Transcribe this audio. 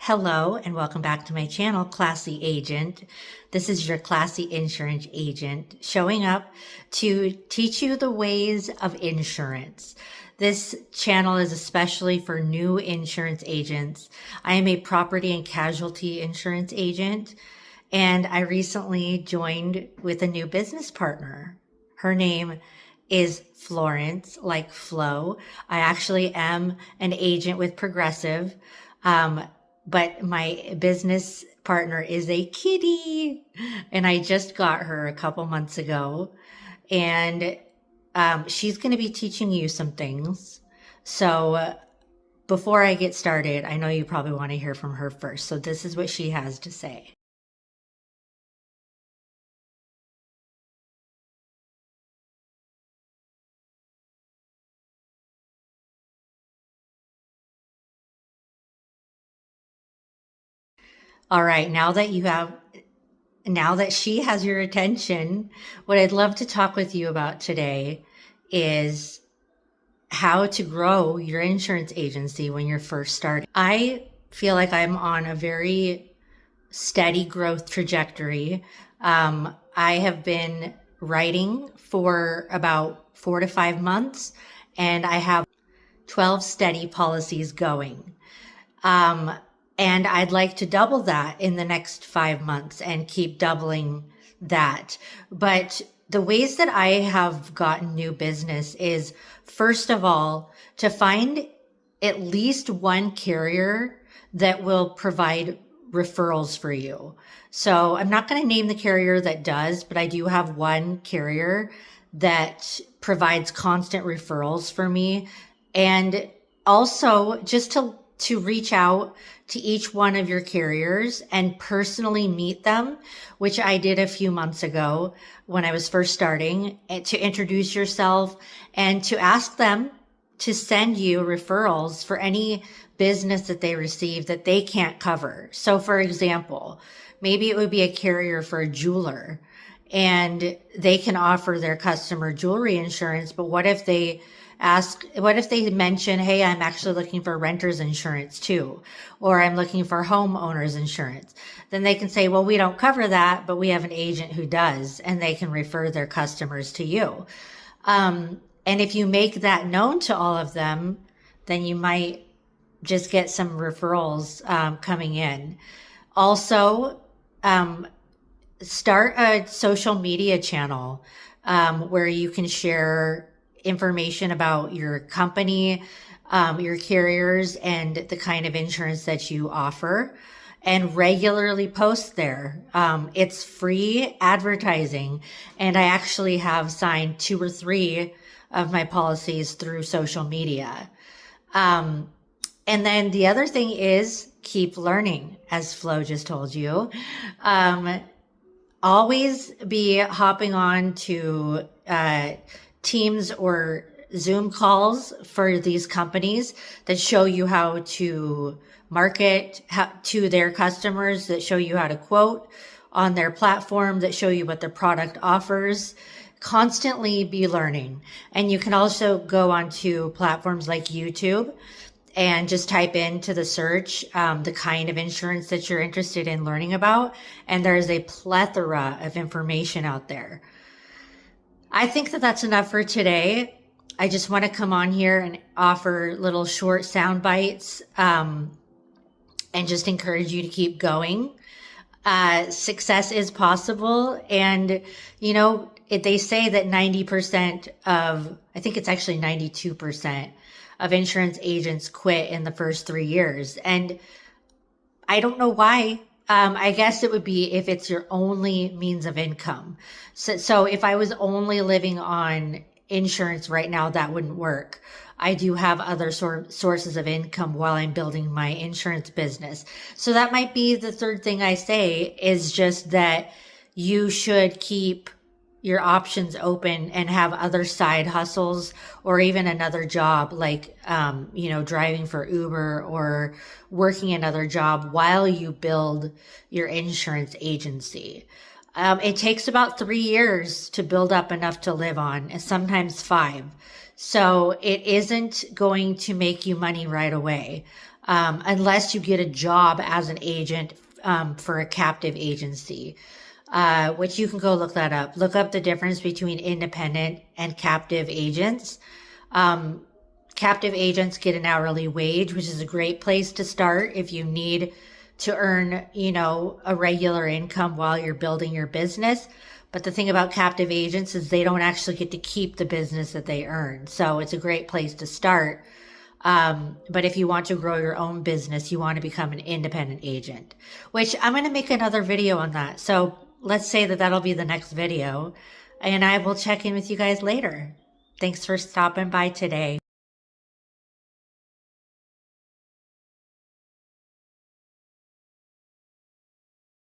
Hello and welcome back to my channel, Classy Agent. This is your Classy Insurance Agent showing up to teach you the ways of insurance. This channel is especially for new insurance agents. I am a property and casualty insurance agent, and I recently joined with a new business partner. Her name is Florence, like Flo. I actually am an agent with Progressive. But my business partner is a kitty, and I just got her a couple months ago, and she's going to be teaching you some things. So before I get started, I know you probably want to hear from her first. So this is what she has to say. All right, now that she has your attention, what I'd love to talk with you about today is how to grow your insurance agency when you're first starting. I feel like I'm on a very steady growth trajectory. I have been writing for about 4 to 5 months, and I have 12 steady policies going. And I'd like to double that in the next 5 months and keep doubling that. But the ways that I have gotten new business is, first of all, to find at least one carrier that will provide referrals for you. So I'm not going to name the carrier that does, but I do have one carrier that provides constant referrals for me. And also just to reach out to each one of your carriers and personally meet them, which I did a few months ago when I was first starting, and to introduce yourself and to ask them to send you referrals for any business that they receive that they can't cover. So for example, maybe it would be a carrier for a jeweler, and they can offer their customer jewelry insurance, but what if they mention, hey, I'm actually looking for renter's insurance too, or I'm looking for homeowner's insurance? Then they can say, well, we don't cover that, but we have an agent who does, and they can refer their customers to you. And if you make that known to all of them, then you might just get some referrals coming in. Also, start a social media channel where you can share information about your company, your carriers, and the kind of insurance that you offer, and regularly post there. It's free advertising, and I actually have signed 2 or 3 of my policies through social media. And then the other thing is keep learning, as Flo just told you. Always be hopping on to Teams or Zoom calls for these companies that show you how to market to their customers, that show you how to quote on their platform, that show you what their product offers. Constantly be learning. And you can also go onto platforms like YouTube and just type into the search the kind of insurance that you're interested in learning about. And there's a plethora of information out there. I think that that's enough for today. I just want to come on here and offer little short sound bites and just encourage you to keep going. Success is possible. And, you know, they say that 90% of, I think it's actually 92% of insurance agents quit in the first 3 years. And I don't know why. I guess it would be if it's your only means of income. So if I was only living on insurance right now, that wouldn't work. I do have other sources of income while I'm building my insurance business. So that might be the third thing I say, is just that you should keep your options open and have other side hustles, or even another job, like, driving for Uber or working another job while you build your insurance agency. It takes about 3 years to build up enough to live on, and sometimes 5. So it isn't going to make you money right away. unless you get a job as an agent for a captive agency, which you can go look that up. Look up the difference between independent and captive agents. Captive agents get an hourly wage, which is a great place to start if you need to earn, a regular income while you're building your business. But the thing about captive agents is they don't actually get to keep the business that they earn. So it's a great place to start. But if you want to grow your own business, you want to become an independent agent, which I'm going to make another video on that. So let's say that that'll be the next video, and I will check in with you guys later. Thanks for stopping by today.